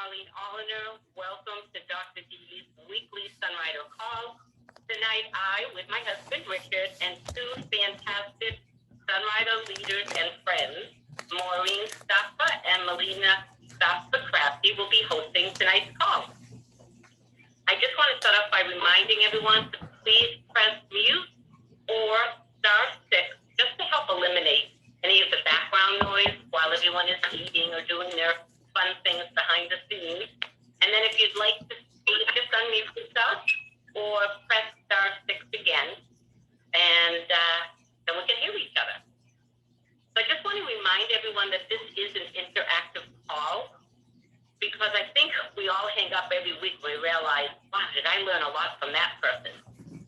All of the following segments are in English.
Marlene Alliner. Welcome to Dr. Dees' weekly Sunrider call. Tonight, I, with my husband Richard, and two fantastic Sunrider leaders and friends, Maureen Staffa and Melina Staffa Crafty, will be hosting tonight's call. I just want to start off by reminding everyone to please press mute or *6 just to help eliminate any of the background noise while everyone is eating or doing their fun things behind the scenes. And then if you'd like to speak, just unmute yourself or press *6 again, and then we can hear each other. So I just want to remind everyone that this is an interactive call, because I think we all hang up every week when we realize, wow, did I learn a lot from that person?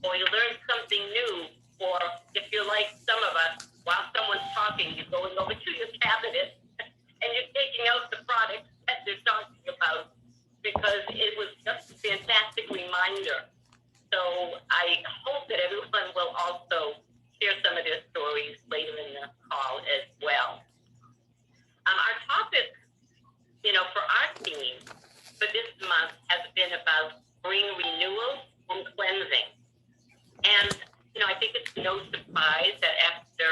Or you learn something new, or if you're like some of us, while someone's talking, you're going over to your cabinet and you're taking out the products that they're talking about, because it was just a fantastic reminder. So I hope that everyone will also share some of their stories later in the call as well. Our topic, for our team for this month has been about spring renewal and cleansing. And, I think it's no surprise that after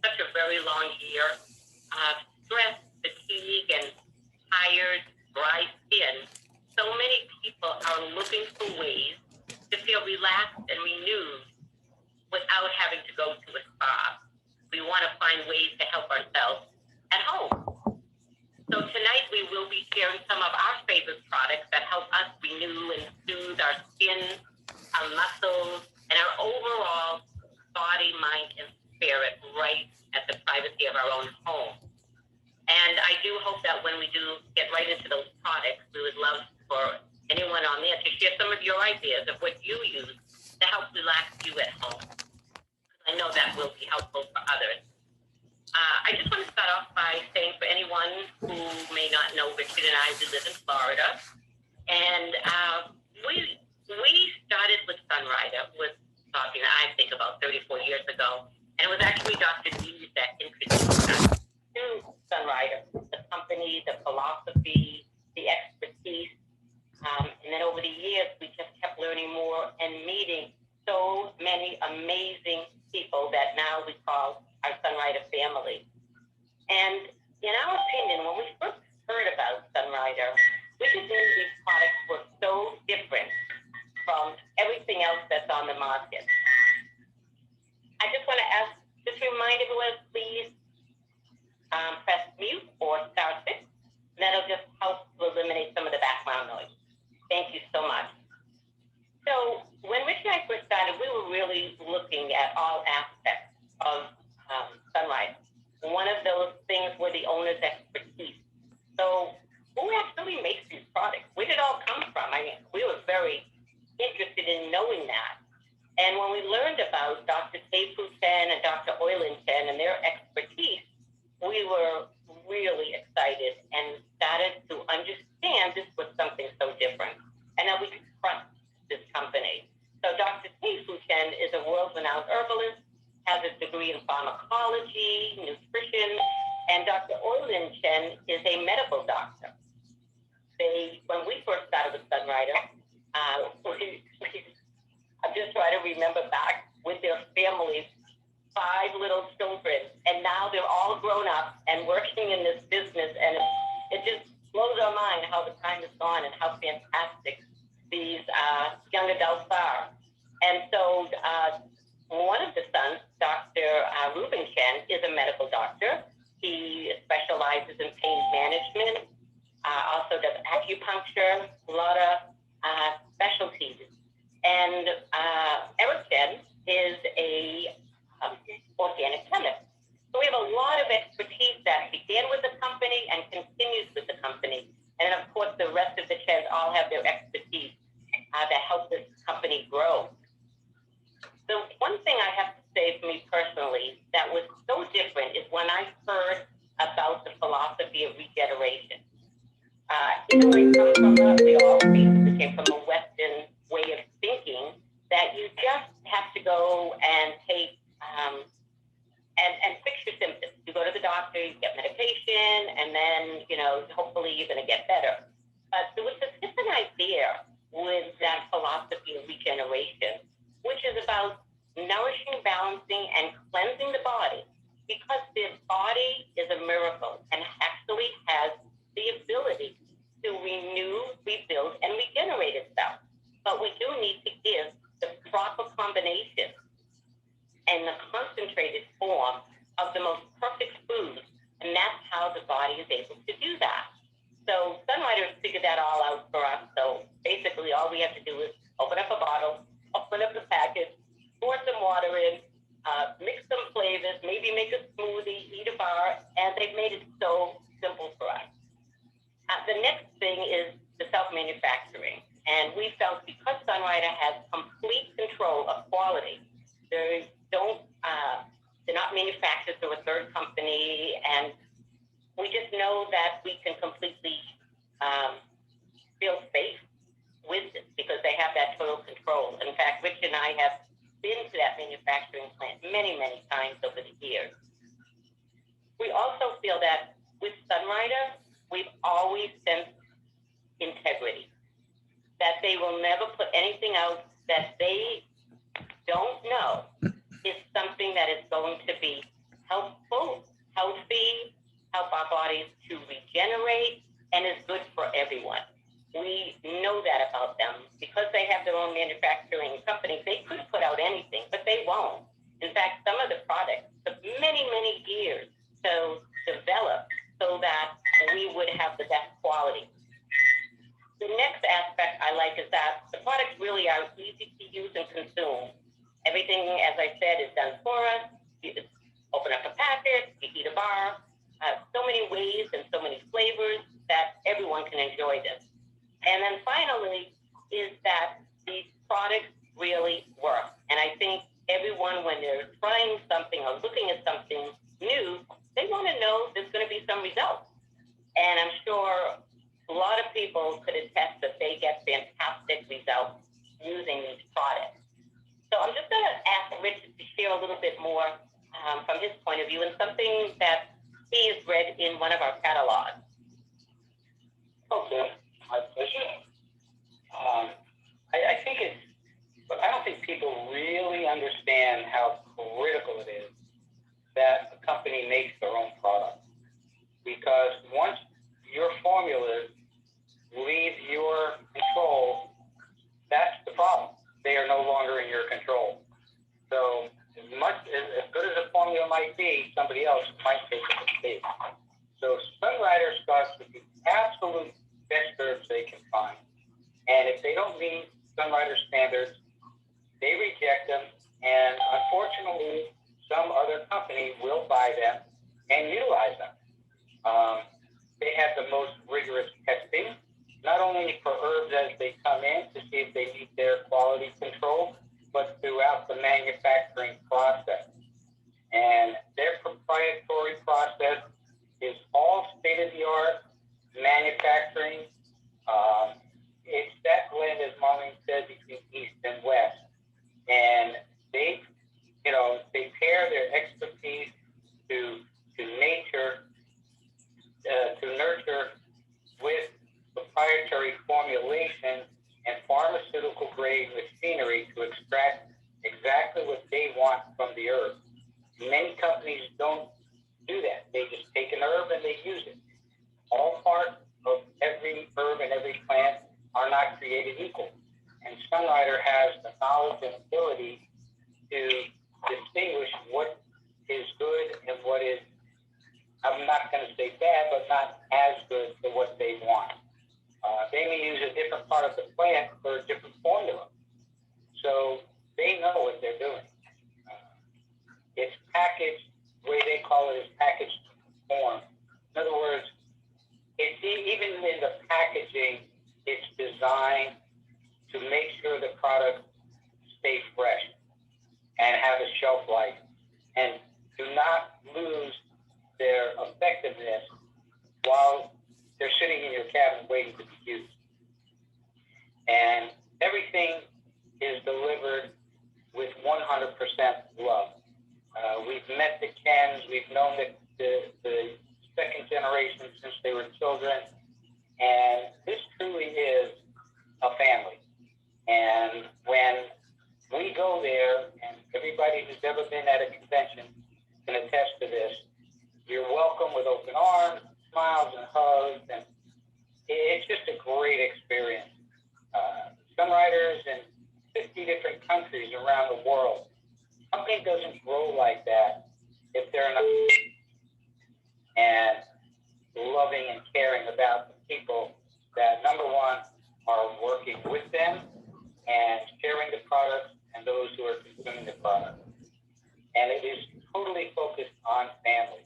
such a very long year of stress, fatigue, and tired, dry skin, so many people are looking for ways to feel relaxed and renewed without having to go to a spa. We want to find ways to help ourselves at home. So tonight we will be sharing some of our favorite products that help us renew and soothe our skin, our muscles, and our overall body, mind, and spirit right at the privacy of our own home. And I do hope that when we do get right into those products, we would love for anyone on there to share some of your ideas of what you use to help relax you at home. I know that will be helpful for others. I just want to start off by saying, for anyone who may not know, Richard and I, we live in Florida, and we started with Sunrider, I think about 34 years ago, and it was actually Dr. Dees that introduced us to Sunrider, the company, the philosophy, the expertise, and then over the years, we just kept learning more and meeting so many amazing people that now we call our Sunrider family. And in our opinion, when we first heard about Sunrider, we just knew these products were so different from everything else that's on the market. I just want to just remind everyone, please press mute or *6, and that'll just help to eliminate some of the background noise. Thank you so much. So when Rich and I first started, we were really looking at all aspects of Sunrider. One of those things were the owner's expertise. So who actually makes these products? Where did it all come from? We were very interested in knowing that. And when we learned about Dr. Dees and Dr. Oilinton and their expertise, we were really excited and started to understand this was something so different, and that we could trust this company. So Dr. Dees is a world-renowned herbalist, has a degree in pharmacology, nutrition, and Dr. Oilinton is a medical doctor. When we first started with Sunrider, I'm just trying to remember back with their families, 5 little children, and now they're all grown up and working in this business, and it just blows our mind how the time has gone and how fantastic these young adults are. And so one of the sons, Dr. Ruben Chen, is a medical doctor. He specializes in pain management, also does acupuncture, a lot of specialties. And Eric Chen is a organic chemist. So we have a lot of expertise that began with the company and continues with the company. And of course, the rest of the Chens all have their expertise that help this company grow. The one thing I have to say for me personally that was so different is when I heard about the philosophy of regeneration. We all basically came from a Western way of thinking that you just have to go and take and fix your symptoms. You go to the doctor, you get medication, and then, hopefully you're going to get better. But share with that philosophy of regeneration, which is about nourishing, balancing, and cleansing the body, because the body is a miracle and actually has the ability to renew, rebuild, and regenerate itself. But we do need to give the proper combination and the concentrated form of the most perfect food, and that's how the body is able to do that. So Sunriders figured that all out for us. So basically all we have to do is open up a bottle, open up the package, pour some water in, mix some flavors, maybe make a smoothie, eat a bar, and they've made it so simple for us. The next thing is the self-manufacturing. And we felt because Sunrider has complete control of quality, they're not manufactured through a third company, and we just know that we can completely feel safe with this because they have that total control. In fact, Rich and I have been to that manufacturing plant many, many times over the years. We also feel that with Sunrider, we've always sensed integrity, that they will never put anything out that they don't know is something that is going to be helpful, healthy, help our bodies to regenerate, and is good for everyone. We know that about them. Because they have their own manufacturing company, they could put out anything, but they won't. In fact, some of the products took many, many years to develop so that we would have the best quality. The next aspect I like is that the products really are easy to use and consume. Everything, as I said, is done for us. You just open up a packet, you eat a bar. So many ways and so many flavors that everyone can enjoy this. And then finally is that these products really work. And I think everyone, when they're trying something or looking at something new, they want to know there's going to be some results. And I'm sure a lot of people could attest that they get fantastic results using these products. So I'm just going to ask Richard to share a little bit more from his point of view and something that he has read in one of our catalogs. Okay, my pleasure. I think but I don't think people really understand how critical it is that a company makes their own product. Because once your formulas leave your control, that's the problem. They are no longer in your control. So as good as a formula might be, somebody else might make a mistake. So Sunrider starts with the absolute best herbs they can find. And if they don't meet Sunrider standards, they reject them. And unfortunately, some other company will buy them and utilize them. They have the most rigorous testing, not only for herbs as they come in to see if they meet their quality control, but throughout the manufacturing process. And their proprietary process is all state-of-the-art manufacturing. It's that blend, as Marlene said, between East and West. And they pair their expertise to nature, to nurture with proprietary formulation and pharmaceutical-grade machinery to extract exactly what they want from the herb. Many companies don't do that. They just take an herb and they use it. All parts of every herb and every plant are not created equal. And Sunrider has the knowledge and ability to distinguish what is good and what is, I'm not going to say bad, but not as good for what they want. They may use a different part of the plant for a different formula. So they know what they're doing. It's packaged, the way they call it is packaged form. In other words, it's even in the packaging, it's designed to make sure the product stays fresh and have a shelf life and do not lose their effectiveness while they're sitting in your cabinet waiting to be used. And everything is delivered with 100% love. We've met the Kens, we've known the second generation since they were children, and this truly is a great experience. Sunriders in 50 different countries around the world. Company doesn't grow like that if they're not and loving and caring about the people that, number one, are working with them and sharing the products and those who are consuming the product. And it is totally focused on family.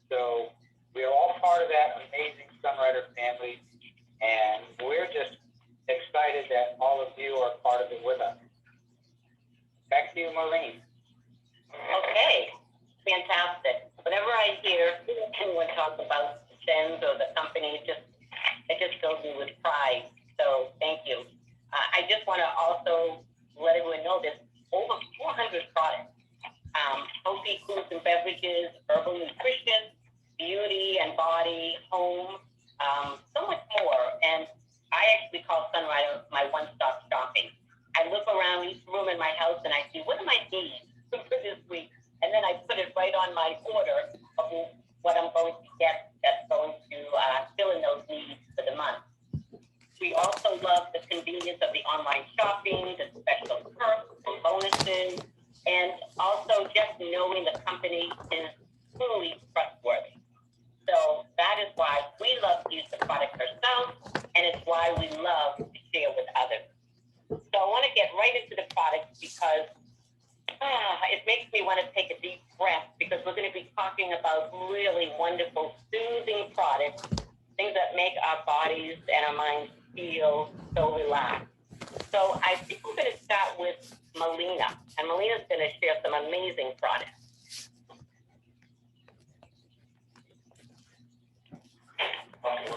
So we are all part of that amazing Sunrider family, and we're just excited that all of you are part of it with us. Back to you, Marlene. Okay, fantastic. Whenever I hear anyone talk about the Sens or the company, it just fills me with pride. So thank you. I just want to also let everyone know there's over 400 products. Healthy foods and beverages, herbal nutrition, beauty and body, home, so much more. And I actually call Sunrider my one-stop shopping. I look around each room in my house and I see, what am I needing for this week? And then I put it right on my order of what I'm going to get that's going to fill in those needs for the month. We also love the convenience of the online shopping, the special perks and bonuses, and also just knowing the company is truly trustworthy. So that is why we love to use the product ourselves, and it's why we love to share with others. So I want to get right into the product because it makes me want to take a deep breath because we're going to be talking about really wonderful, soothing products, things that make our bodies and our minds feel so relaxed. So I think we're going to start with Melina, and Melina's going to share some amazing products.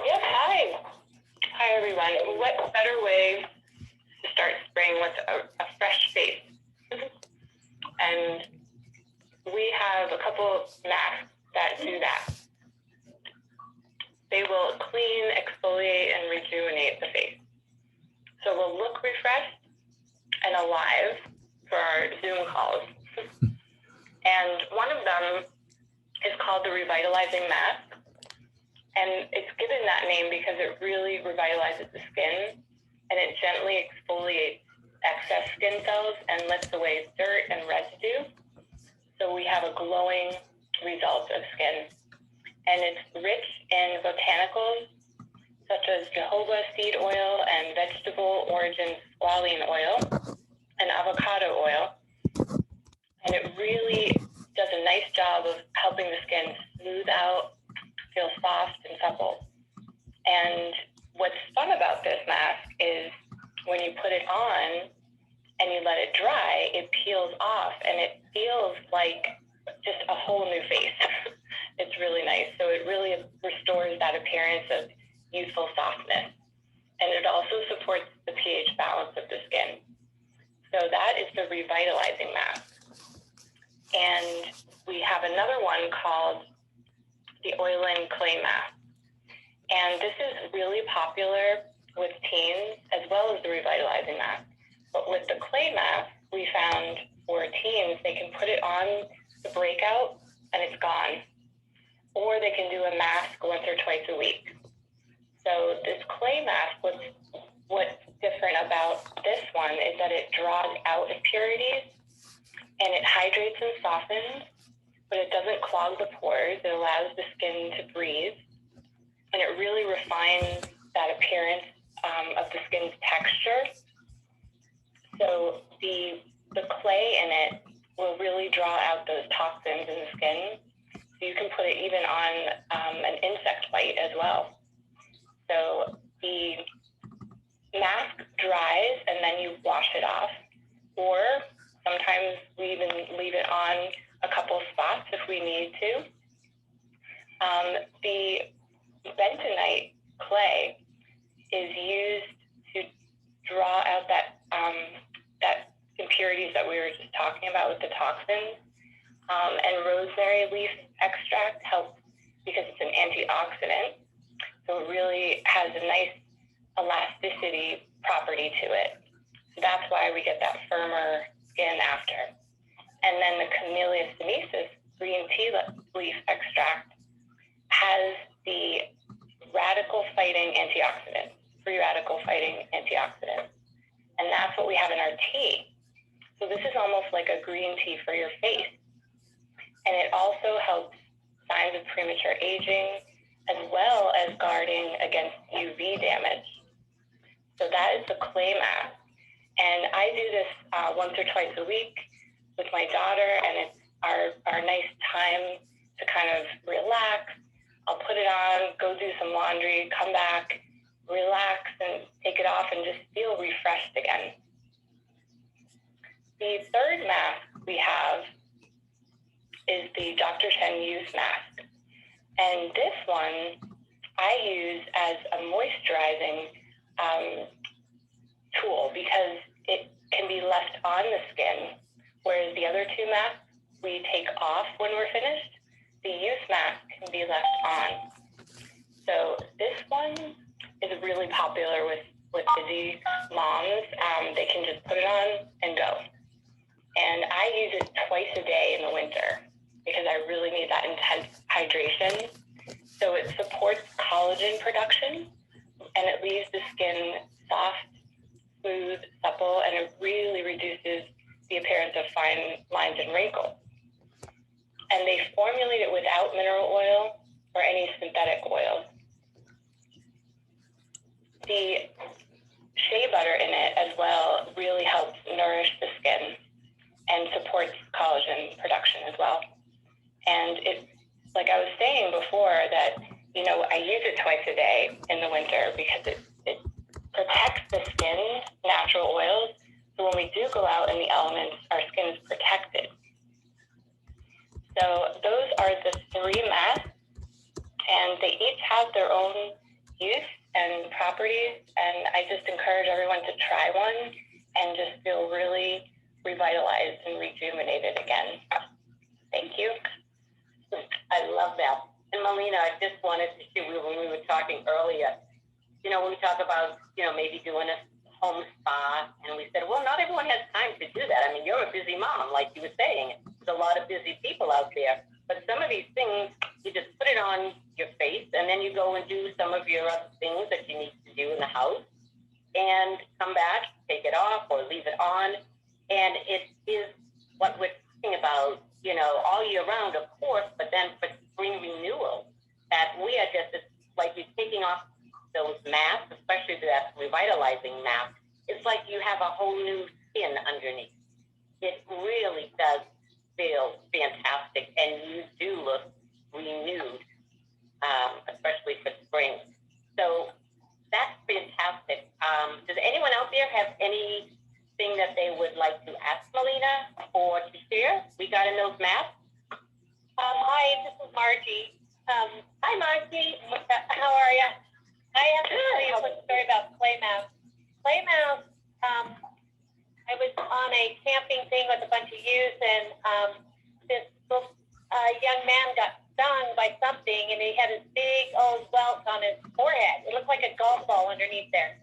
Yes, hi. Hi, everyone. What better way to start spring with a fresh face? And we have a couple masks that do that. They will clean, exfoliate, and rejuvenate the face. So we'll look refreshed and alive for our Zoom calls. And one of them is called the Revitalizing Mask. And it's given that name because it really revitalizes the skin and it gently exfoliates excess skin cells and lifts away dirt and residue. So we have a glowing result of skin. And it's rich in botanicals such as jojoba seed oil and vegetable origin squalene oil and avocado oil. And it really does a nice job of helping the skin smooth out, feel soft and supple. And what's fun about this mask is when you put it on and you let it dry, it peels off and it feels like just a whole new face. It's really nice. So it really restores that appearance of youthful softness. And it also supports the pH balance of the skin. So that is the Revitalizing Mask. And we have another one called the Oil and Clay Mask. And this is really popular with teens as well as the Revitalizing Mask. But with the clay mask, we found for teens, they can put it on the breakout and it's gone. Or they can do a mask once or twice a week. So this clay mask, what's different about this one is that it draws out impurities and it hydrates and softens, but it doesn't clog the pores. It allows the skin to breathe, and it really refines that appearance of the skin's texture. So the clay in it will really draw out those toxins in the skin. So you can put it even on an insect bite as well. So the mask dries and then you wash it off, or sometimes we even leave it on a couple spots if we need to. The bentonite clay is used to draw out that impurities that we were just talking about with the toxins. And rosemary leaf extract helps because it's an antioxidant. So it really has a nice elasticity property to it. So that's why we get that firmer skin after. And then the Camellia sinensis green tea leaf extract has the radical fighting antioxidant. free radical fighting antioxidants. And that's what we have in our tea. So this is almost like a green tea for your face. And it also helps signs of premature aging, as well as guarding against UV damage. So that is the clay mask. And I do this once or twice a week with my daughter, and it's our nice time to kind of relax. I'll put it on, go do some laundry, come back, relax, and take it off and just feel refreshed again. The third mask we have is the Dr. Chen Youth Mask. And this one I use as a moisturizing tool because it can be left on the skin, whereas the other two masks we take off when we're finished. The youth mask can be left on. So this one is really popular with busy moms. They can just put it on and go. And I use it twice a day in the winter because I really need that intense hydration. So it supports collagen production, and it leaves the skin soft, smooth, supple, and it really reduces the appearance of fine lines and wrinkles. And they formulate it without mineral oil or any synthetic oils. The shea butter in it as well really helps nourish the skin and supports collagen production as well. And it, like I was saying before, that, you know, I use it twice a day in the winter because it protects the skin's natural oils. So when we do go out in the elements, our skin is protected. So those are the three masks, and they each have their own use and properties. And I just encourage everyone to try one and just feel really revitalized and rejuvenated again. Thank you. I love that. And Melina, I just wanted to share, when we were talking earlier, you know, when we talk about, you know, maybe doing a home spa, and we said, well, not everyone has time to do that. I mean, you're a busy mom, like you were saying. There's a lot of busy people out there. But some of these things, you just put it on your face, and then you go and do some of your other things that you need to do in the house, and come back, take it off, or leave it on. And it is what we're talking about, you know, all year round, of course, but then for spring renewal, that we are just, it's like you're taking off those masks, especially that revitalizing mask. It's like you have a whole new skin underneath. It really does feel fantastic, and you do look renewed, especially for spring. So that's fantastic. Does anyone out there have anything that they would like to ask Melina or to share regarding those masks? Hi, this is Margie. Hi, Margie. How are you? I have to tell you a quick story about clay mouse. Clay mouse, I was on a camping thing with a bunch of youth, and this little young man got stung by something, and he had this big old welt on his forehead. It looked like a golf ball underneath there.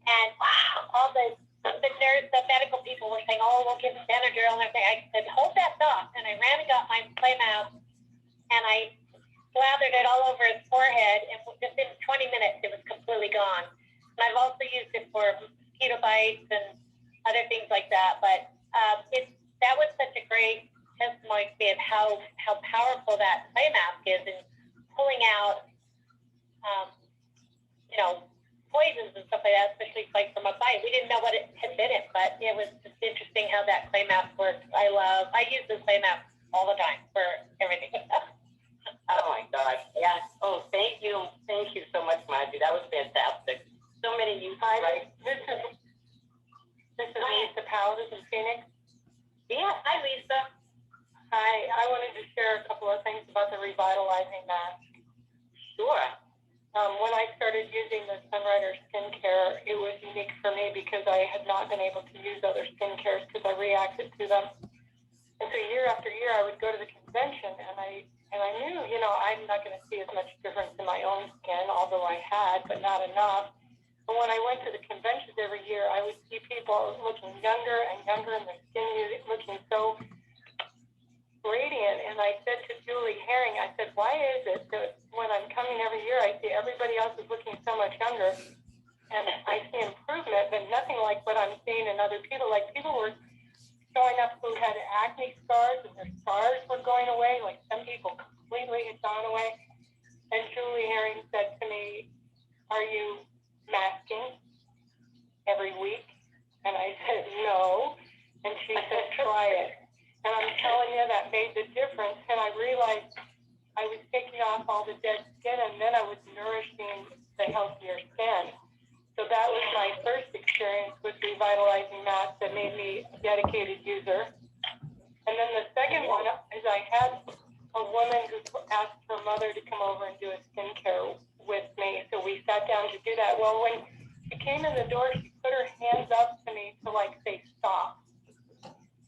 And all the nurse, the medical people were saying, oh, we'll give him Benadryl and everything. I said, hold that thought. And I ran and got my clay mouse, and I slathered it all over his forehead, and within 20 minutes, it was completely gone. And I've also used it for mosquito bites and other things like that. But that was such a great testimony to me of how powerful that clay mask is in pulling out, poisons and stuff like that, especially like from a bite. We didn't know what it had been in, but it was just interesting how that clay mask works. I use the clay mask all the time for everything. Oh my gosh, yes. Oh, thank you. Thank you so much, Margie. That was fantastic. So many uses, right? This is Lisa Powell. This is Phoenix. Yeah, hi, Lisa. Hi, I wanted to share a couple of things about the revitalizing mask. Sure. When I started using the Sunrider skincare, it was unique for me because I had not been able to use other skincares because I reacted to them. And so year after year, I would go to the convention, and I knew, I'm not going to see as much difference in my own skin, although I had, but not enough. But when I went to the conventions every year, I would see people looking younger and younger, and their skin looking so radiant. And I said to Julie Herring, I said, why is it that when I'm coming every year, I see everybody else is looking so much younger, and I see improvement, but nothing like what I'm seeing in other people. Like people were showing up who had acne scars, and their scars were going away. Like some people completely had gone away. And Julie Herring said to me, "Are you masking every week?" And I said, "No." And she said, "Try it." And I'm telling you, that made the difference. And I realized I was taking off all the dead skin, and then I was nourishing the healthier skin. So that was my first experience with revitalizing masks that made me a dedicated user. And then the second one is I had a woman who asked her mother to come over and do a skincare with me. So we sat down to do that. Well, when she came in the door, she put her hands up to me to like say stop.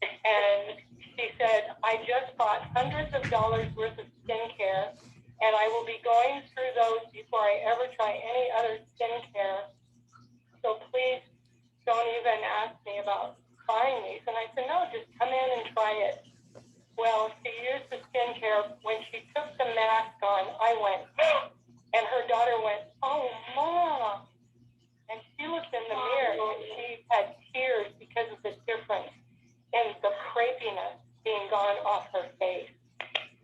And she said, "I just bought hundreds of dollars worth of skincare, and I will be going through those before I ever try any other skincare. So please don't even ask me about buying these." And I said, "No, just come in and try it." Well, she used the skincare. When she took the mask on, I went, and her daughter went, "Oh, Mom." And she looked in the mirror, and she had tears because of the difference in the crepiness being gone off her face.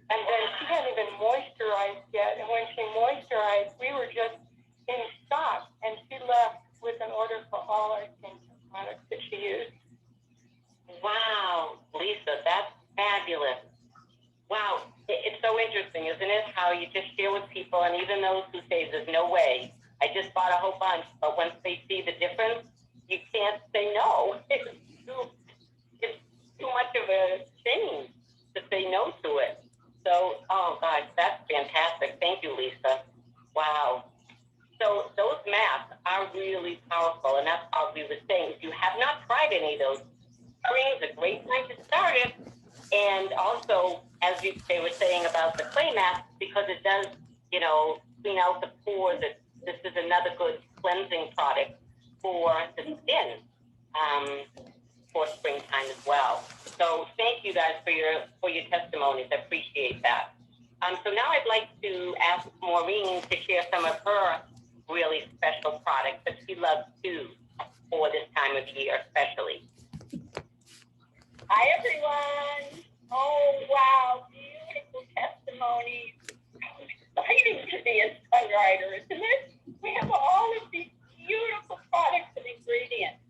And then she hadn't even moisturized yet. And when she moisturized, we were just in shock. And she left with an order for all our skincare products that she used. Wow, Lisa, that's fabulous. Wow, it's so interesting, isn't it? How you just share with people, and even those who say there's no way, I just bought a whole bunch, but once they see the difference, you can't say no. It's too much of a thing to say no to it. So, oh gosh, that's fantastic. Thank you, Lisa. Wow. So those masks are really powerful, and that's how we were saying, if you have not tried any of those, spring is a great time to start it. And also, as they were saying about the clay mask, because it does, clean out the pores, this is another good cleansing product for the skin for springtime as well. So thank you guys for your testimonies. I appreciate that. So now I'd like to ask Maureen to share some of her really special products that she loves too for this time of year, especially. Hi, everyone. Oh, wow. Beautiful testimonies. Exciting to be a Sunrider, isn't it? We have all of these beautiful products and ingredients.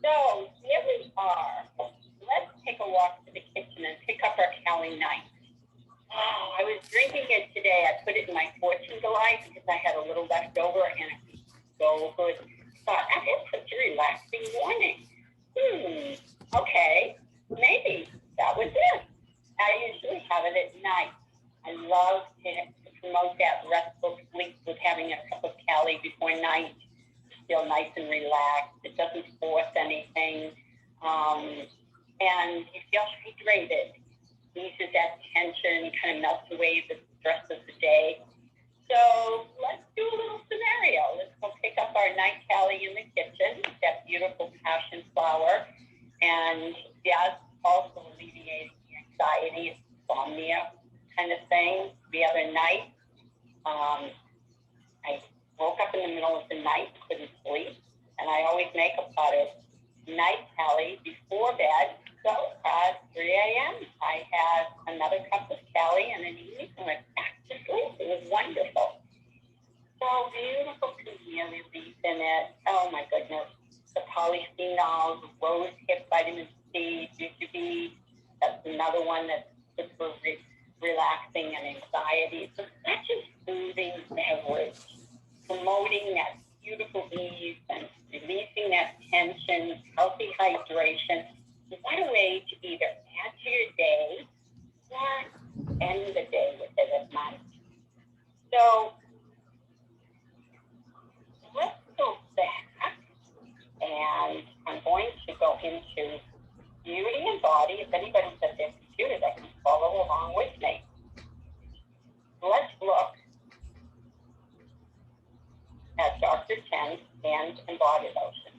So here we are. Let's take a walk to the kitchen and pick up our Cali Night. Oh, I was drinking it today. I put it in my Fortune Delight because I had a little left over, and it was so good. Thought, I had such a relaxing morning. Okay, maybe that was it. I usually have it at night. I love to promote that restful sleep with having a cup of Cali before night. Feel nice and relaxed. It doesn't force anything. And you feel hydrated. Eases that tension, kind of melts away the stress of the day. So let's do a little scenario. Let's go pick up our night Cali in the kitchen, that beautiful passion flower. And yes, also alleviating the anxiety, insomnia kind of thing. The other night, I woke up in the middle of the night, couldn't sleep, and I always make a pot of night Cali before bed. So at 3 a.m., I had another cup of Cali and an evening and went back to sleep. It was wonderful. So beautiful camellia leaves in it. Oh my goodness. The polyphenols, rose hip vitamin C, jujube. That's another one that's good for relaxing and anxiety. So such a soothing beverage, promoting that beautiful ease and releasing that tension, healthy hydration. What a way to either add to your day or end the day with it at night. So let's go back, and I'm going to go into beauty and body. If anybody's at their computer, they can follow along with me. Let's look at Dr. Chen's hand and body lotion.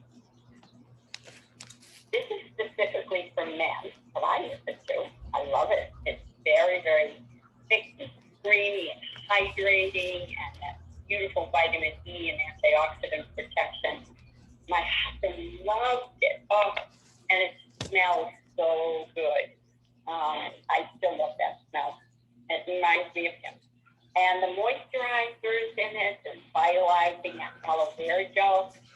This is specifically for men, but I use it too. I love it. It's very, very thick and creamy and hydrating, and that beautiful vitamin E and antioxidant protection.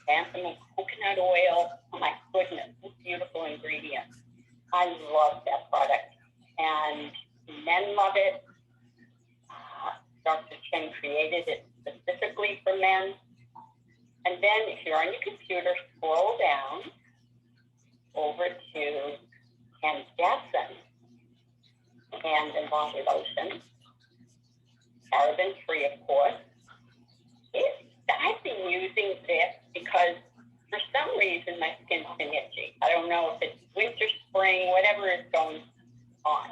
chrysanthemum coconut oil. Oh my goodness, beautiful ingredients. I love that product. And men love it. Dr. Chen created it specifically for men. And then if you're on your computer, scroll down over to Candescent hand and body lotion, paraben-free, of course. I've been using this because for some reason my skin's been itchy. I don't know if it's winter, spring, whatever is going on,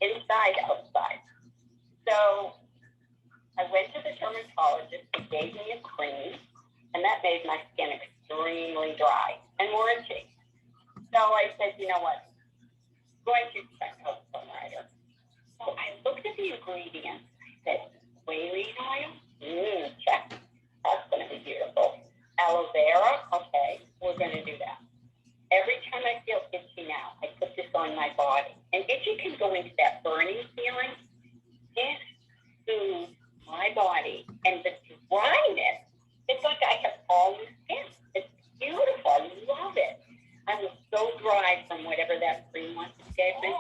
inside, outside. So I went to the dermatologist, he gave me a cream, and that made my skin extremely dry and more itchy. So I said, you know what, I'm going to check out Sunrider. So I looked at the ingredients. I said, squalene oil? Check. That's going to be beautiful. Aloe vera? Okay, we're going to do that. Every time I feel itchy now, I put this on my body. And itchy can go into that burning feeling. This soothes my body. And the dryness, it's like I have all new skin. It's beautiful. I love it. I was so dry from whatever that cream was that gave me.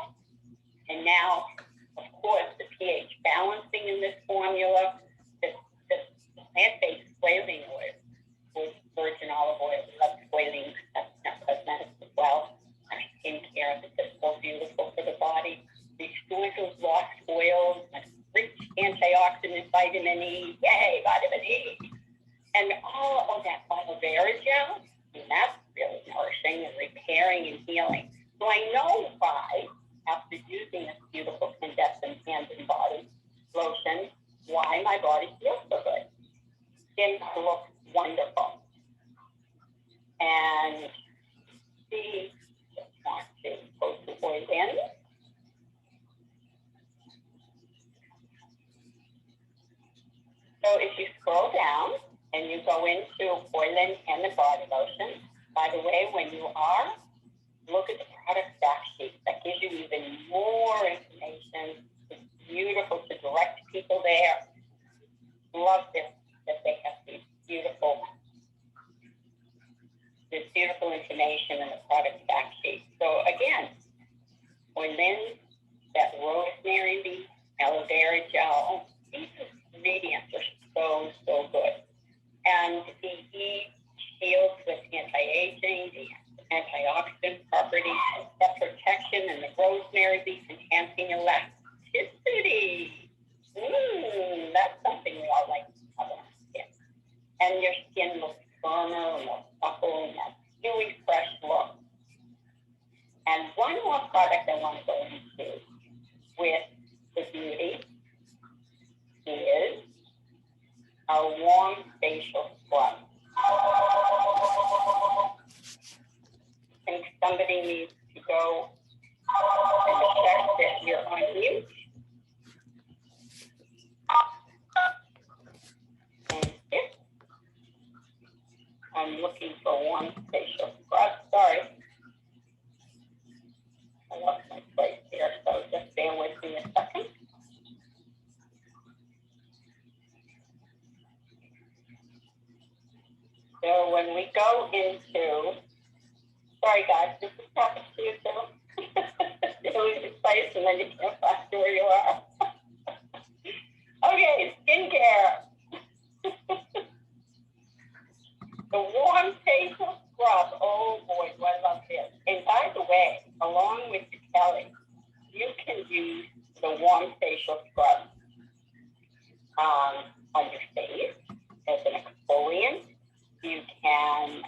And now, of course, the pH balancing in this formula, the plant-based squalene oil, with virgin olive oil, love squalene, that's not cosmetics as well. Our skincare is just so beautiful for the body. Restores those lost oils, rich antioxidant vitamin E, yay, vitamin E. And all of that aloe vera gel, and that's really nourishing and repairing and healing. So I know why, after using this beautiful Candescent hand and body lotion, why my body feels so good. Skin looks wonderful. And see, just want to go to oil in. So if you scroll down and you go into oil and the body lotion, by the way, when you are, look at the product fact sheet. That gives you even more information. It's beautiful to direct people there. Love this, that they have this beautiful information in the product fact sheet. So again, Orlin, that rosemary leaf, aloe vera gel, these ingredients are so good. And the E shields with anti-aging, the antioxidant properties, that protection, and the rosemary leaf enhancing elasticity. That's something we all like to have on our skin. And your skin looks firmer, more supple, and that dewy, fresh look. And one more product I want to go into with the beauty is a warm facial scrub. I think somebody needs to go and check that you're on mute. And if I'm looking for warm facial scrub, sorry. I lost my place here, so just bear with me a second. So when we go into, sorry guys, this is talking to you too. You lose your place and then you can't find where you are. Okay, skincare. The warm facial scrub. Oh boy, do I love this. And by the way, along with the Kelly, you can use the warm facial scrub on your face as an exfoliant. You can,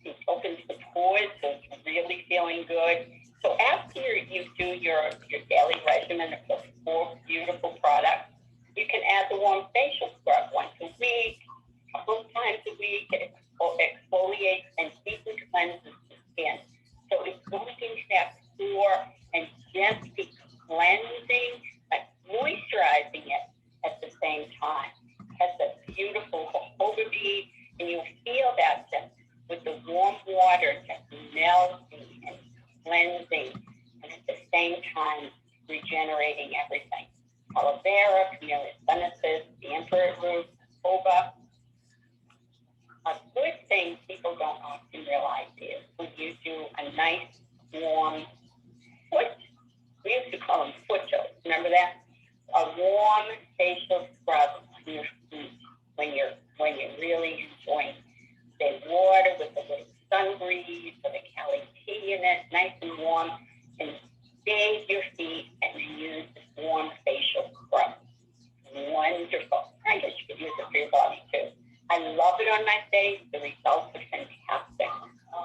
it opens the pores, so it's really feeling good. So after you do your daily regimen of those 4 beautiful products, you can add the warm facial scrub once a week, a couple of times a week. It exfoliates and deeply cleanses the skin. So it's going into that pore and gently cleansing, like moisturizing it at the same time. It has a beautiful jojoba bead, and you feel that just with the warm water just melting and cleansing, and at the same time regenerating everything. Aloe vera, camellia sinensis, the emperor root, jojoba. A good didn't realize is when you do a nice warm foot, we used to call them foot soaks. Remember that? A warm facial scrub on your feet when you're really enjoying the water with a little sun breeze, with a Cali tea in it, nice and warm, and bathe your feet and then use this warm facial scrub. Wonderful. I guess you could use it for your body too. I love it on my face. The results are fantastic.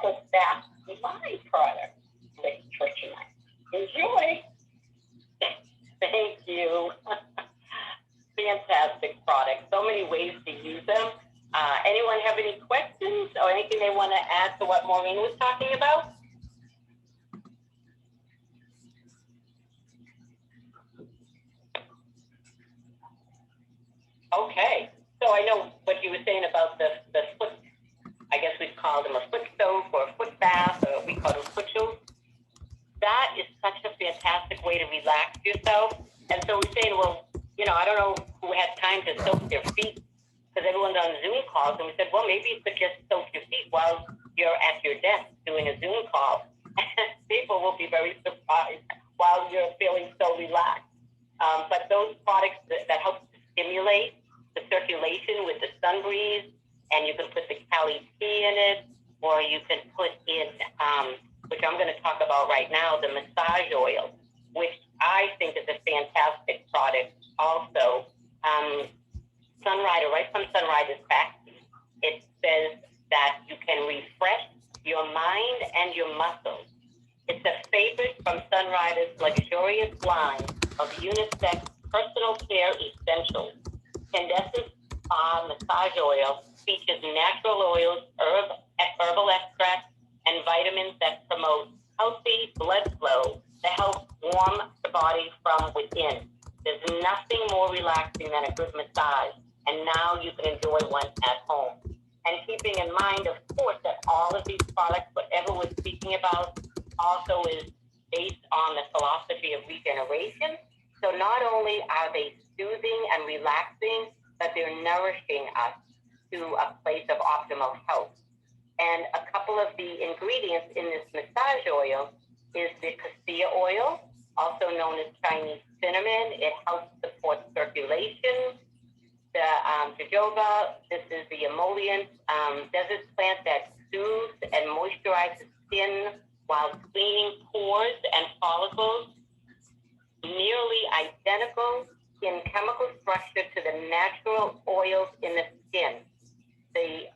So that's my product, Lick Tritchinite. Enjoy. Thank you. Fantastic product. So many ways to use them. Anyone have any questions or anything they want to add to what Maureen was talking about? Okay. So I know what you were saying about the foot, I guess we'd call them a foot soak or a foot bath, or we call them foot soak. That is such a fantastic way to relax yourself. And so we're saying, well, I don't know who had time to soak their feet because everyone's on Zoom calls. And we said, well, maybe you could just soak your feet while you're at your desk doing a Zoom call. People will be very surprised while you're feeling so relaxed. But those products that help to stimulate the circulation with the sun breeze, and you can put the Cali tea in it, or you can put in, which I'm going to talk about right now, the massage oil, which I think is a fantastic product also. Sunrider, right from Sunrider's factory, it says that you can refresh your mind and your muscles. It's a favorite from Sunrider's luxurious line of unisex personal care essentials. Candescent massage oil features natural oils, herbal extracts, and vitamins that promote healthy blood flow to help warm the body from within. There's nothing more relaxing than a good massage, and now you can enjoy one at home. And keeping in mind, of course, that all of these products, whatever we're speaking about, also is based on the philosophy of regeneration. So not only are they soothing and relaxing, but they're nourishing us to a place of optimal health. And a couple of the ingredients in this massage oil is the cassia oil, also known as Chinese cinnamon. It helps support circulation. The jojoba, this is the emollient desert plant that soothes and moisturizes skin while cleaning pores and follicles. Nearly identical in chemical structure to the natural oils in the skin. The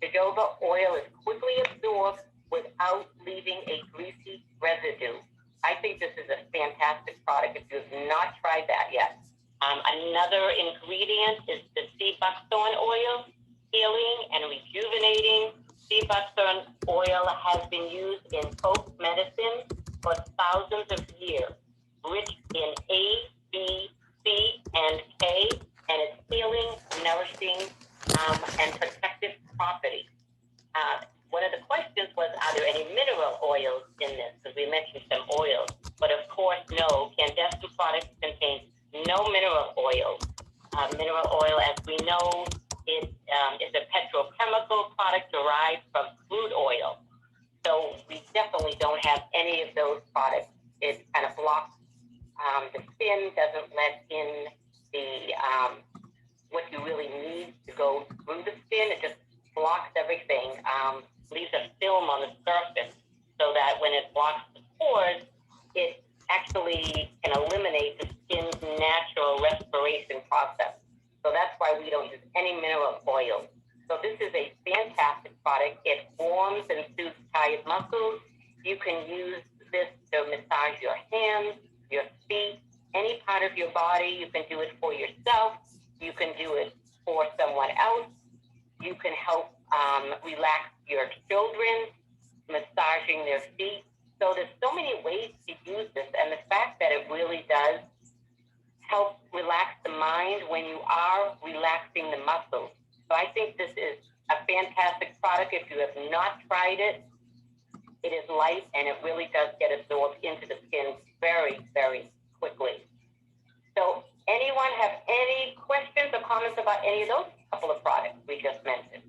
jojoba oil is quickly absorbed without leaving a greasy residue. I think this is a fantastic product if you've not tried that yet. Another ingredient is the sea buckthorn oil, healing and rejuvenating. Sea buckthorn oil has been used in folk medicine for thousands of years, rich in A, B, C, and K, and its healing, nourishing, and protective properties. One of the questions was, are there any mineral oils in this? Because we mentioned some oils, but of course, no. Candescent products contain no mineral oil. Mineral oil, as we know, is a petrochemical product derived from crude oil. So we definitely don't have any of those products. It kind of blocks the skin, doesn't let in the what you really need to go through the skin. It just blocks everything, leaves a film on the surface so that when it blocks the pores, it actually can eliminate the skin's natural respiration process. So that's why we don't use any mineral oil. So this is a fantastic product. It warms and soothes tired muscles. You can use this to massage your hands, your feet, any part of your body. You can do it for yourself. You can do it for someone else. You can help relax your children, massaging their feet. So there's so many ways to use this. And the fact that it really does help relax the mind when you are relaxing the muscles. So I think this is a fantastic product. If you have not tried it, it is light and it really does get absorbed into the skin very, very quickly. So anyone have any questions or comments about any of those couple of products we just mentioned?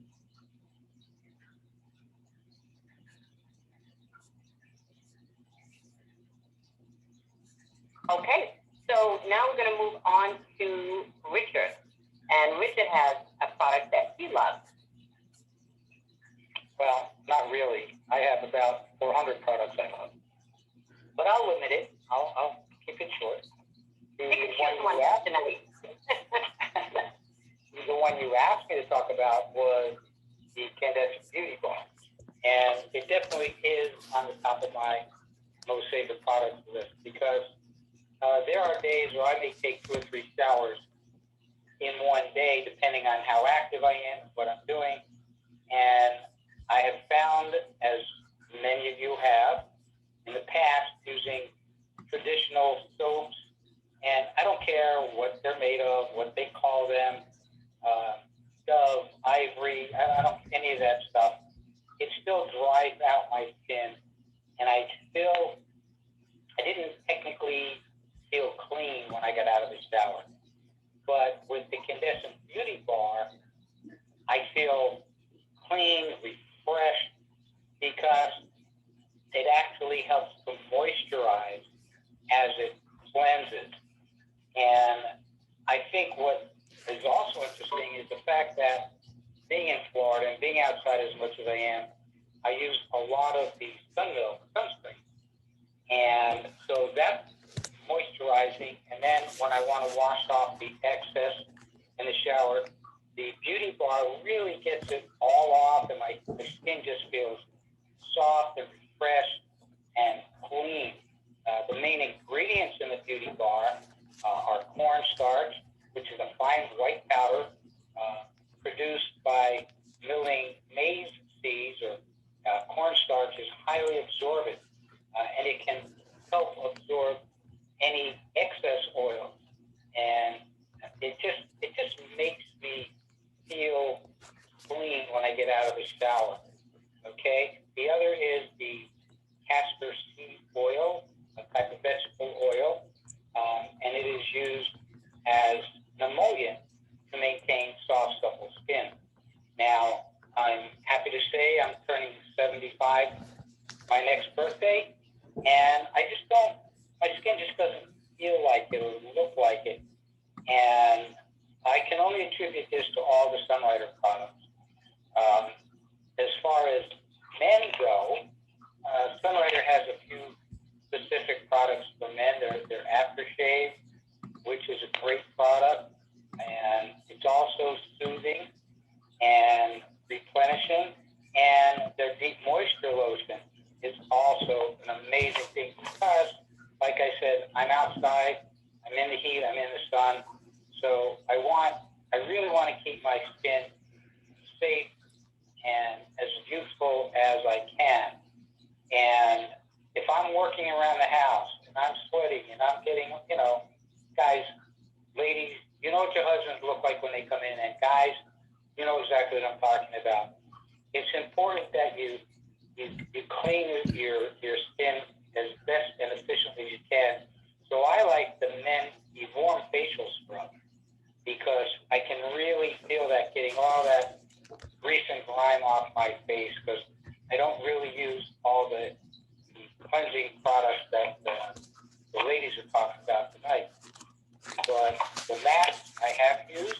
Okay, so now we're going to move on to Richard. And Richard has a product that he loves. Well, not really. I have about 400 products I love. But I'll limit it. I'll keep it short. You can choose one tonight. The one you asked me to talk about was the Candescent Beauty Bar. And it definitely is on the top of my most favorite products list because there are days where I may take 2 or 3 showers in one day, depending on how active I am, what I'm doing. And I have found, as many of you have in the past, using traditional soaps, and I don't care what they're made of, what they call them, Dove, Ivory, I don't any of that stuff. It still dries out my skin, and I didn't technically feel clean when I got out of the shower. But with the Candescent Beauty Bar, I feel clean, refreshed, because it actually helps to moisturize as it cleanses. And I think what is also interesting is the fact that being in Florida and being outside as much as I am, I use a lot of the Sunmilk sunscreen. And so that's moisturizing. And then when I want to wash off the excess in the shower, the Beauty Bar really gets it all off, and my skin just feels soft and refreshed and clean. The main ingredients in the Beauty Bar are cornstarch, which is a fine white powder produced by milling maize seeds, or cornstarch is highly absorbent, and it can help absorb any excess oil, and it just makes me feel clean when I get out of the shower. Okay. The other is the castor seed oil, a type of vegetable oil, and it is used as an emollient to maintain soft, supple skin. Now, I'm happy to say I'm turning 75 my next birthday, and my skin just doesn't feel like it or look like it. And I can only attribute this to all the Sunrider products. As far as men go, Sunrider has a few specific products for men. Their aftershave, which is a great product, and it's also soothing and replenishing. And their deep moisture lotion is also an amazing thing because, like I said, I'm outside, I'm in the heat, I'm in the sun, so I really want to keep my skin safe and as youthful as I can. And if I'm working around the house and I'm sweating and I'm getting, guys, ladies, you know what your husbands look like when they come in, and guys, you know exactly what I'm talking about. It's important that you clean your skin as best and efficiently as you can. So I like the men's warm facial scrub because I can really feel that getting all that grease and grime off my face, because I don't really use all the cleansing products that the ladies are talking about tonight. But the mask I have used,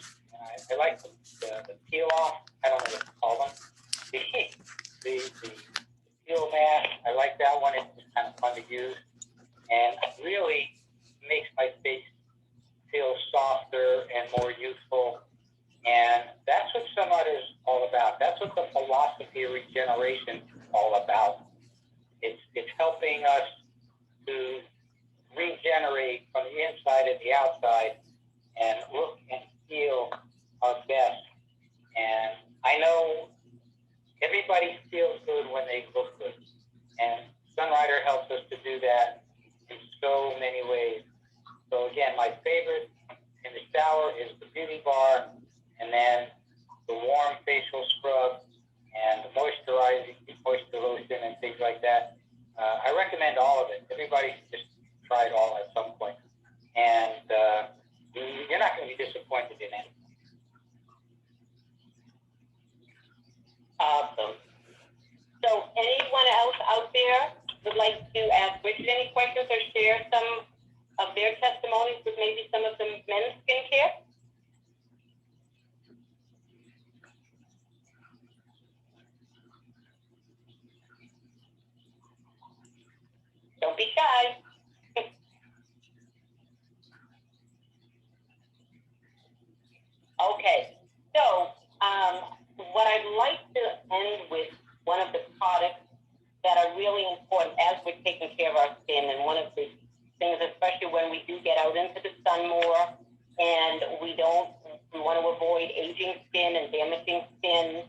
I like the peel off. I don't know what to call them. The peel mask, I like that one. It's kind of fun to use, and it really makes my face feel softer and more youthful. And that's what Sunlight is all about. That's what the philosophy of regeneration is all about. It's helping us to regenerate from the inside and the outside and look and feel our best. And I know everybody feels good when they look good. And Sunrider helps us to do that in so many ways. So again, my favorite in the shower is the Beauty Bar, and then the warm facial scrub and the moisturizing moisture lotion and things like that. I recommend all of it. Everybody should just try it all at some point. And you're not going to be disappointed in it. Awesome. So anyone else out there would like to ask Richard any questions or share some of their testimonies with maybe some of the men's skincare? Don't be shy. Okay, so what I'd like to end with one of the products that are really important as we're taking care of our skin, and one of the things, especially when we do get out into the sun more, and we want to avoid aging skin and damaging skin.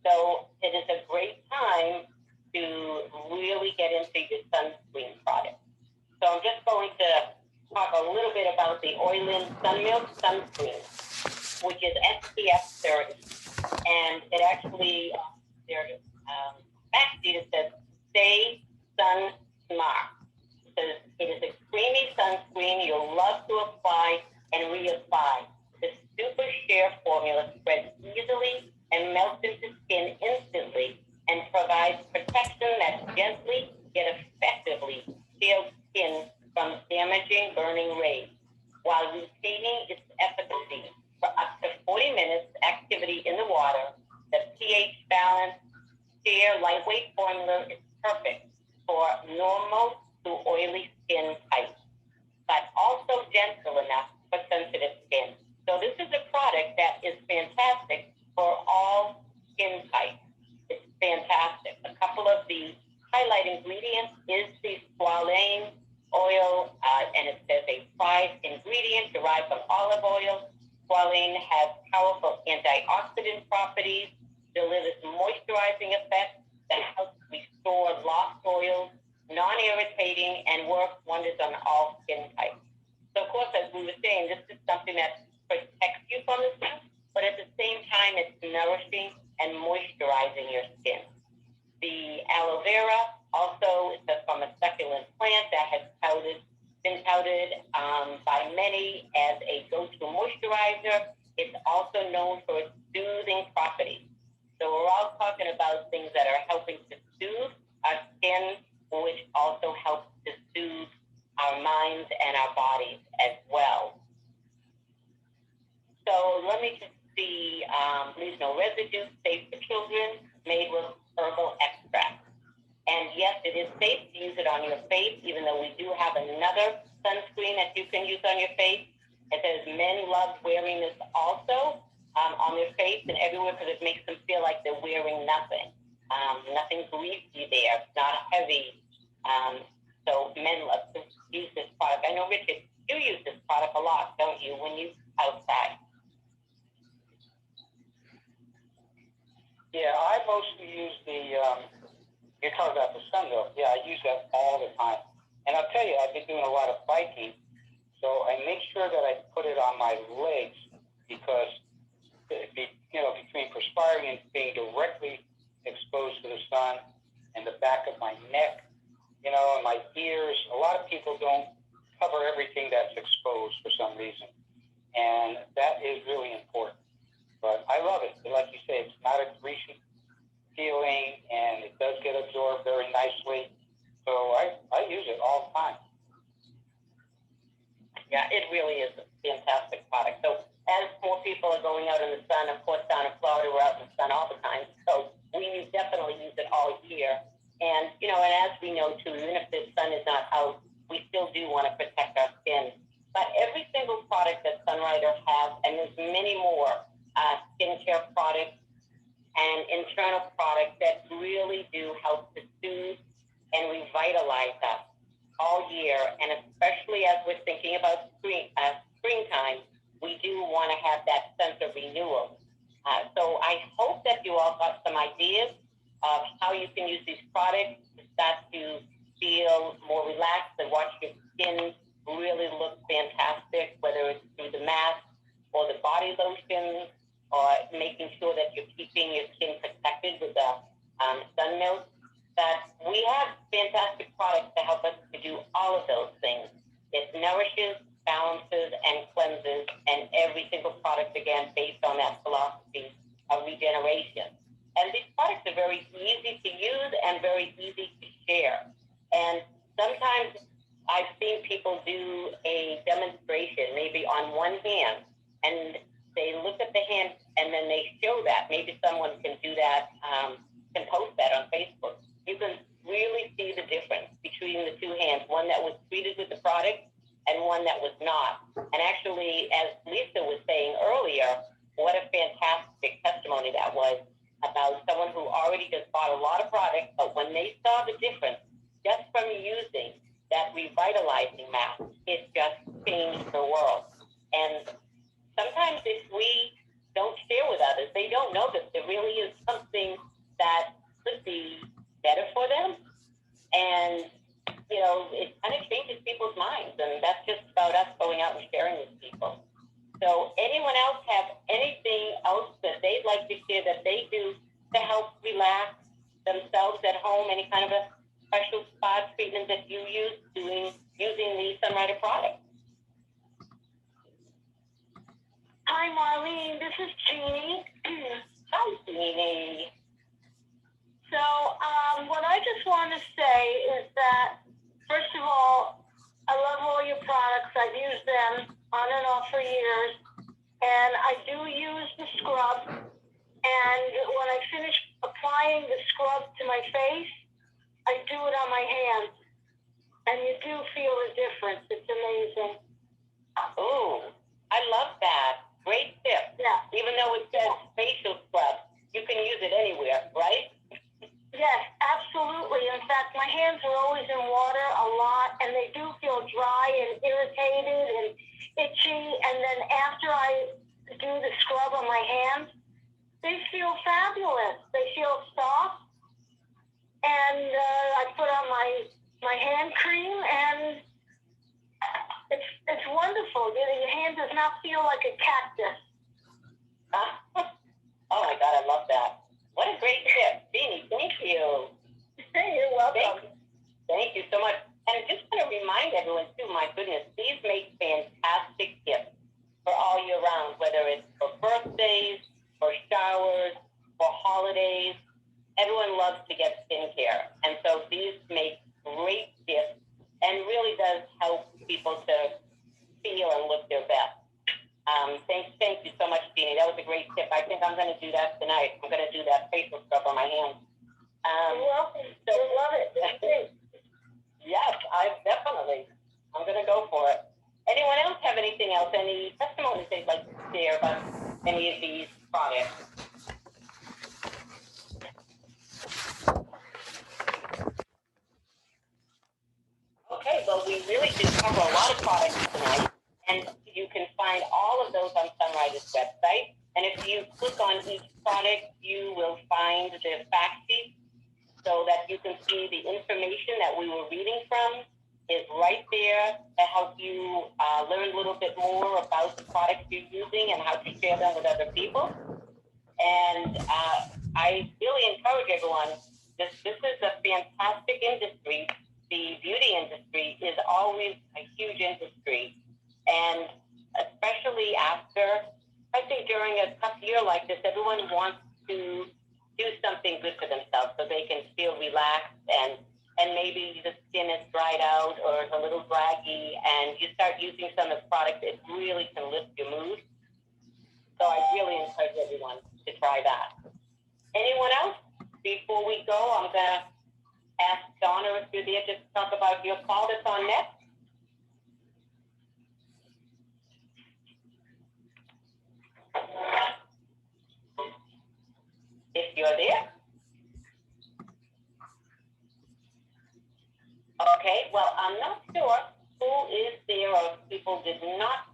So it is a great time to really get into your sunscreen product. So I'm just going to talk a little bit about the Oilin Sun Milk Sunscreen, which is SPF 30. And it actually, there's fact sheet, it says, stay sun smart. It is a creamy sunscreen you'll love to apply and reapply. The super sheer formula spreads easily and melts into skin instantly and provides protection that gently yet effectively shields skin from damaging burning rays while retaining its efficacy for up to 40 minutes activity in the water. The pH balance, sheer, lightweight formula is perfect for normal to oily skin types, but also gentle enough for sensitive skin. So this is a product that is fantastic for all skin types. It's fantastic. A couple of the highlight ingredients is the squalane oil, and it says a fried ingredient derived from olive oil. Squalane has powerful antioxidant properties, delivers moisturizing effects that helps restore lost oils, non-irritating, and works wonders on all skin types. So, of course, as we were saying, this is something that protects you from the sun, but at the same time, it's nourishing and moisturizing your skin. The aloe vera also is from a succulent plant that has been touted by many as a go-to moisturizer. It's also known for its soothing properties. So we're all talking about things that are helping to soothe our skin, which also helps to soothe our minds and our bodies as well. So let me just see, leaves no residue, safe for children, made with herbal extract. And yes, it is safe to use it on your face, even though we do have another sunscreen that you can use on your face. It says men love wearing this also on their face and everywhere because it makes them feel like they're wearing nothing. Nothing greasy there. It's not heavy. So men love to use this product. I know, Richard, you use this product a lot, don't you, when you outside? Yeah, I mostly use you're talking about the sun milk. Yeah, I use that all the time. And I'll tell you, I've been doing a lot of biking, so I make sure that I put it on my legs because, between perspiring and being directly exposed to the sun and the back of my neck, and my ears, a lot of people don't cover everything that's exposed for some reason. And that is really important. But I love it. Like you say, it's not a greasy feeling, and it does get absorbed very nicely. So I use it all the time. Yeah, it really is a fantastic product. So as more people are going out in the sun, of course, down in Florida, we're out in the sun all the time. So we definitely use it all year. And, and as we know, too, even if the sun is not out, we still do want to protect our skin. But every single product that Sunrider has, and there's many more skincare products and internal products that really do help to soothe and revitalize us all year. And especially as we're thinking about springtime, we do want to have that sense of renewal. So I hope that you all got some ideas of how you can use these products to start to feel more relaxed and watch your skin really look fantastic, whether it's through the mask or the body lotions, or making sure that you're keeping your skin protected with the sun milk. That we have fantastic products to help us to do all of those things. It nourishes, balances, and cleanses, and every single product, again, based on that philosophy of regeneration. And these products are very easy to use and very easy to share. And sometimes I've seen people do a post that on Facebook, you can really see the difference between the two hands, one that was treated with the product and one that was not. And actually, as Lisa was saying earlier, what a fantastic testimony that was about someone who already just bought a lot of products, but when they saw the difference just from using that revitalizing mask, it just changed the world. And sometimes if we don't share with others, they don't know that there really is something that could be better for them. And, you know, it kind of changes people's minds. And that's just about us going out and sharing with people. So anyone else have anything else that they'd like to share that they do to help relax themselves at home? Any kind of a special spa treatment that you use using the Sunrider product? Hi, Marlene. This is Jeannie. Hi, Jeannie. So, what I just want to say is that, first of all, I love all your products. I've used them on and off for years, and I do use the scrub. And when I finish applying the scrub to my face, I do it on my hands, and you do feel a difference. It's amazing. Oh, I love that. Great tip. Yeah. Even though it says facial scrub, you can use it anywhere, right? Yes, absolutely. In fact, my hands are always in water a lot, and they do feel dry and irritated and itchy. And then after I do the scrub on my hands, they feel fabulous. They feel soft. And I put on my hand cream, and it's wonderful. Your hand does not feel like a cactus. Oh, my God, I love that. What a great tip. Jeannie, thank you. You're welcome. Thank you so much. And I just want to remind everyone, too, my goodness, these make fantastic gifts for all year round, whether it's for birthdays, for showers, for holidays. Everyone loves to get skincare. And so these make great gifts and really does help people to feel and look their best. Thank you so much, Jeannie. That was a great tip. I think I'm going to do that tonight. I'm going to do that facial scrub on my hands. You're welcome. You'll love it. Yes, definitely. I'm going to go for it. Anyone else have anything else? Any testimonies they'd like to share about any of these products? Okay, well, we really did cover a lot of products tonight, and you can find all of those on Sunrider's website. And if you click on each product, you will find the fact sheet so that you can see the information that we were reading from is right there to help you learn a little bit more about the products you're using and how to share them with other people. And I really encourage everyone, this is a fantastic industry. The beauty industry is always a huge industry. And especially after, I think during a tough year like this, everyone wants to do something good for themselves so they can feel relaxed and maybe the skin is dried out or it's a little draggy and you start using some of the products, it really can lift your mood. So I really encourage everyone to try that. Anyone else? Before we go, I'm going to ask Donna if you're there to talk about your call that's on next. If you're there. Okay, well, I'm not sure who is there or people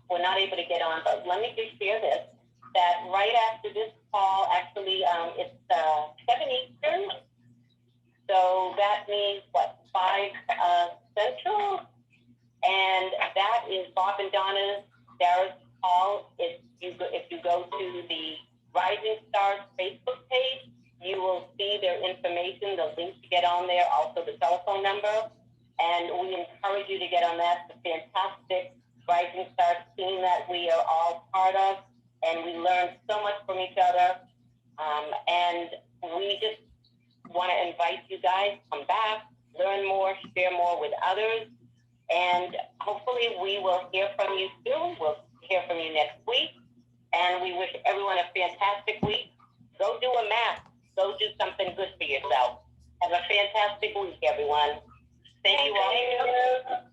were not able to get on, but let me just share this, that right after this call, actually, it's 7 Eastern, so that means, 5 Central, and that is Bob and Donna's, Sarah's call. If you go to the Rising Stars Facebook page, you will see their information, the link to get on there, also the telephone number. And we encourage you to get on that. It's a fantastic Rising Stars team that we are all part of. And we learn so much from each other. And we just want to invite you guys, come back, learn more, share more with others. And hopefully we will hear from you soon. We'll hear from you next week. And we wish everyone a fantastic week. Go do a mask. Go do something good for yourself. Have a fantastic week, everyone. Thank you all. Thank you.